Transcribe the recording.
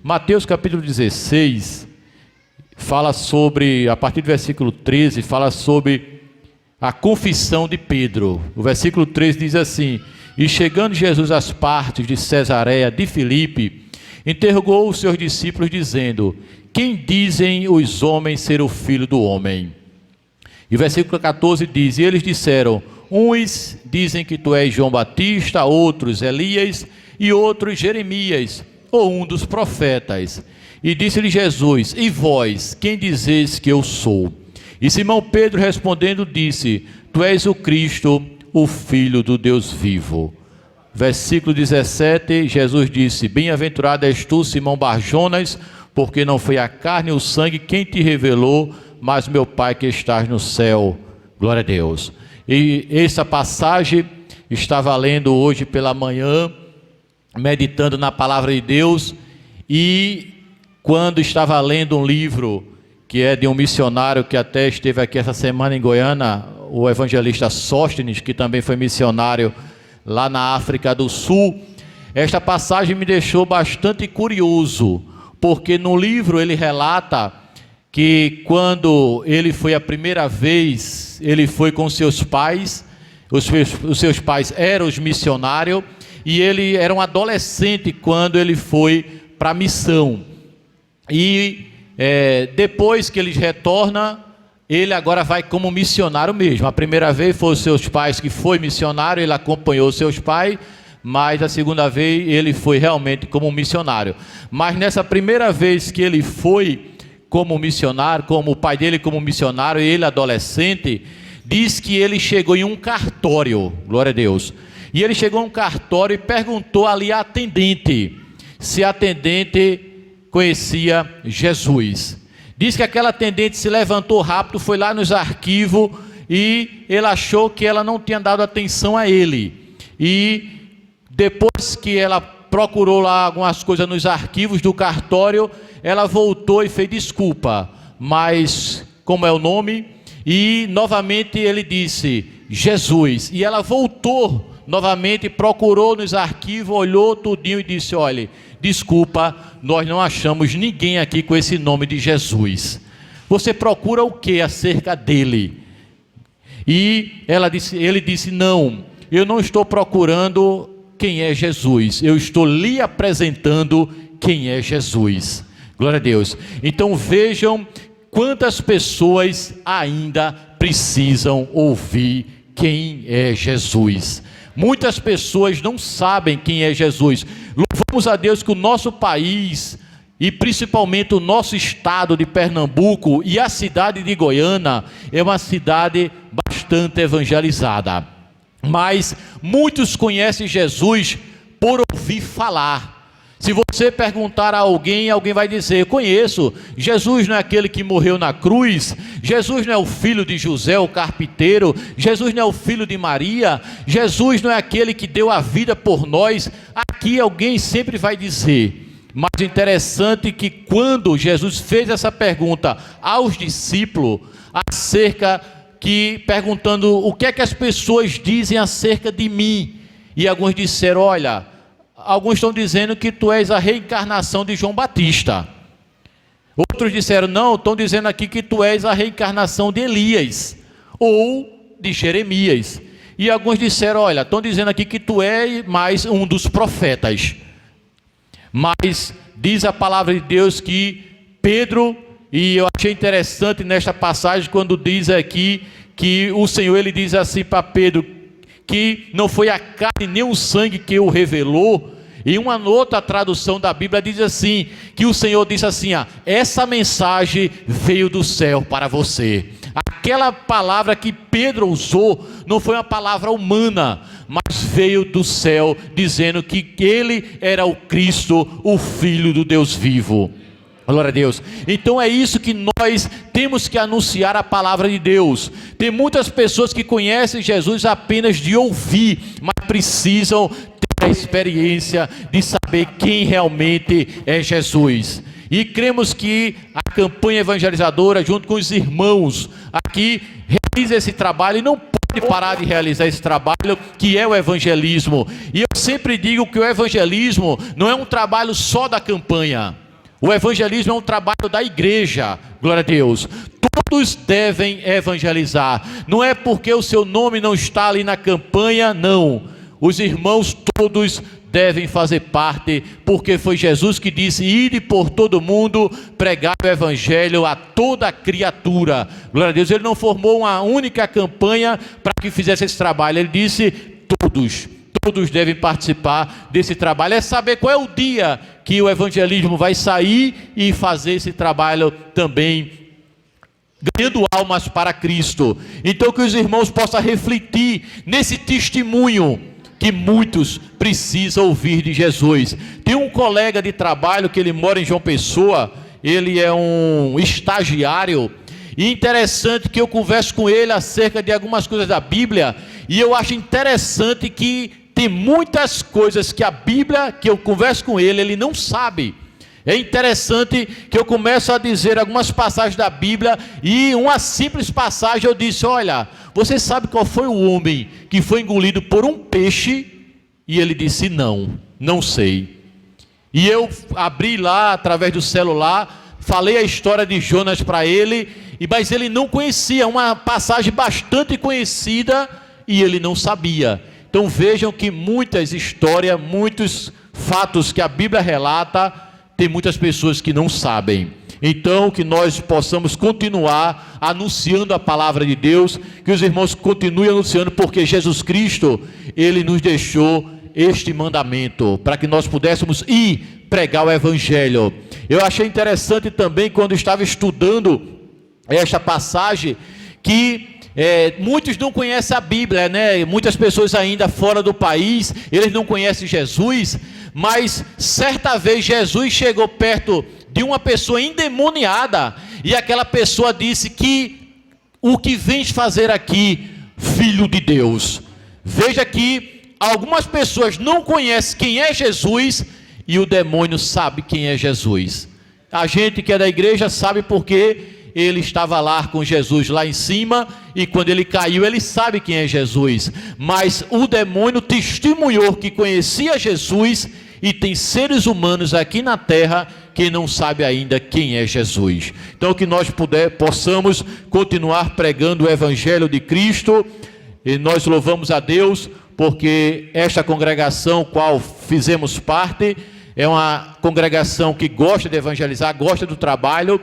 Mateus capítulo 16 fala sobre, a partir do versículo 13, fala sobre a confissão de Pedro. O versículo 13 diz assim: E chegando Jesus às partes de Cesareia de Filipe, interrogou os seus discípulos dizendo: Quem dizem os homens ser o Filho do Homem? E o versículo 14 diz: E eles disseram: Uns dizem que tu és João Batista, outros Elias, e outros Jeremias, ou um dos profetas. E disse-lhe Jesus: E vós, quem dizeis que eu sou? E Simão Pedro respondendo disse: Tu és o Cristo, o Filho do Deus vivo. Versículo 17, Jesus disse: Bem-aventurado és tu, Simão Barjonas, porque não foi a carne e o sangue quem te revelou, mas meu Pai que estás no céu. Glória a Deus. E essa passagem estava lendo hoje pela manhã, meditando na palavra de Deus, e quando estava lendo um livro que é de um missionário que até esteve aqui essa semana em Goiânia, o evangelista Sóstenes, que também foi missionário lá na África do Sul, esta passagem me deixou bastante curioso, porque no livro ele relata que quando ele foi a primeira vez, ele foi com seus pais, os seus pais eram os missionários, e ele era um adolescente quando ele foi para a missão. E depois que ele retorna, ele agora vai como missionário mesmo. A primeira vez foi os seus pais que foi missionário, ele acompanhou os seus pais, mas a segunda vez ele foi realmente como missionário. Mas nessa primeira vez que ele foi como missionário, como o pai dele como missionário, e ele adolescente, diz que ele chegou em um cartório, glória a Deus, e ele chegou em um cartório e perguntou ali à atendente, se a atendente conhecia Jesus. Diz que aquela atendente se levantou rápido, foi lá nos arquivos, e ele achou que ela não tinha dado atenção a ele, e depois que ela procurou lá algumas coisas nos arquivos do cartório, ela voltou e fez: desculpa, mas como é o nome? E novamente ele disse: Jesus. E ela voltou novamente, procurou nos arquivos, olhou tudinho e disse: olha, desculpa, nós não achamos ninguém aqui com esse nome de Jesus. Você procura o que acerca dele? E ele disse: não, eu não estou procurando quem é Jesus, eu estou lhe apresentando quem é Jesus. Glória a Deus. Então vejam quantas pessoas ainda precisam ouvir quem é Jesus. Muitas pessoas não sabem quem é Jesus. Louvamos a Deus que o nosso país, e principalmente o nosso estado de Pernambuco e a cidade de Goiânia, é uma cidade bastante evangelizada. Mas muitos conhecem Jesus por ouvir falar. Se você perguntar a alguém, alguém vai dizer: eu conheço, Jesus não é aquele que morreu na cruz, Jesus não é o filho de José, o carpinteiro, Jesus não é o filho de Maria, Jesus não é aquele que deu a vida por nós. Aqui alguém sempre vai dizer. Mas interessante que quando Jesus fez essa pergunta aos discípulos, perguntando o que é que as pessoas dizem acerca de mim, e alguns disseram: olha, alguns estão dizendo que tu és a reencarnação de João Batista. Outros disseram: não, estão dizendo aqui que tu és a reencarnação de Elias, ou de Jeremias. E alguns disseram: olha, estão dizendo aqui que tu és mais um dos profetas. Mas diz a palavra de Deus que Pedro, e eu achei interessante nesta passagem quando diz aqui que o Senhor, ele diz assim para Pedro, que não foi a carne nem o sangue que o revelou. E uma outra tradução da Bíblia diz assim, que o Senhor disse assim: essa mensagem veio do céu para você. Aquela palavra que Pedro usou não foi uma palavra humana, mas veio do céu, dizendo que ele era o Cristo, o Filho do Deus vivo. Glória a Deus. Então é isso que nós temos que anunciar, a palavra de Deus. Tem muitas pessoas que conhecem Jesus apenas de ouvir, mas precisam ter a experiência de saber quem realmente é Jesus. E cremos que a campanha evangelizadora, junto com os irmãos aqui, realiza esse trabalho e não pode parar de realizar esse trabalho, que é o evangelismo. E eu sempre digo que o evangelismo não é um trabalho só da campanha. O evangelismo é um trabalho da igreja, glória a Deus. Todos devem evangelizar. Não é porque o seu nome não está ali na campanha, não. Os irmãos todos devem fazer parte, porque foi Jesus que disse: ide por todo mundo, pregar o evangelho a toda criatura. Glória a Deus. Ele não formou uma única campanha para que fizesse esse trabalho. Ele disse: todos devem participar desse trabalho. É saber qual é o dia que o evangelismo vai sair e fazer esse trabalho também, ganhando almas para Cristo. Então que os irmãos possam refletir nesse testemunho que muitos precisam ouvir de Jesus. Tem um colega de trabalho que ele mora em João Pessoa, ele é um estagiário, e interessante que eu converso com ele acerca de algumas coisas da Bíblia, e eu acho interessante que tem muitas coisas que a Bíblia, que eu converso com ele, ele não sabe. É interessante que eu começo a dizer algumas passagens da Bíblia, e uma simples passagem eu disse: olha, você sabe qual foi o homem que foi engolido por um peixe? E ele disse: não sei. E eu abri lá, através do celular, falei a história de Jonas para ele, mas ele não conhecia, uma passagem bastante conhecida, e ele não sabia. Então vejam que muitas histórias, muitos fatos que a Bíblia relata, tem muitas pessoas que não sabem. Então que nós possamos continuar anunciando a palavra de Deus, que os irmãos continuem anunciando, porque Jesus Cristo, Ele nos deixou este mandamento, para que nós pudéssemos ir pregar o Evangelho. Eu achei interessante também, quando estava estudando esta passagem, que muitos não conhecem a Bíblia, né? Muitas pessoas ainda fora do país, eles não conhecem Jesus, mas certa vez Jesus chegou perto de uma pessoa endemoniada, e aquela pessoa disse: que o que vens fazer aqui, filho de Deus? Veja que algumas pessoas não conhecem quem é Jesus, e o demônio sabe quem é Jesus. A gente que é da igreja sabe porque ele estava lá com Jesus lá em cima, e quando ele caiu, ele sabe quem é Jesus. Mas o demônio testemunhou que conhecia Jesus, e tem seres humanos aqui na terra que não sabem ainda quem é Jesus. Então que nós possamos continuar pregando o Evangelho de Cristo, e nós louvamos a Deus, porque esta congregação, qual fizemos parte, é uma congregação que gosta de evangelizar, gosta do trabalho,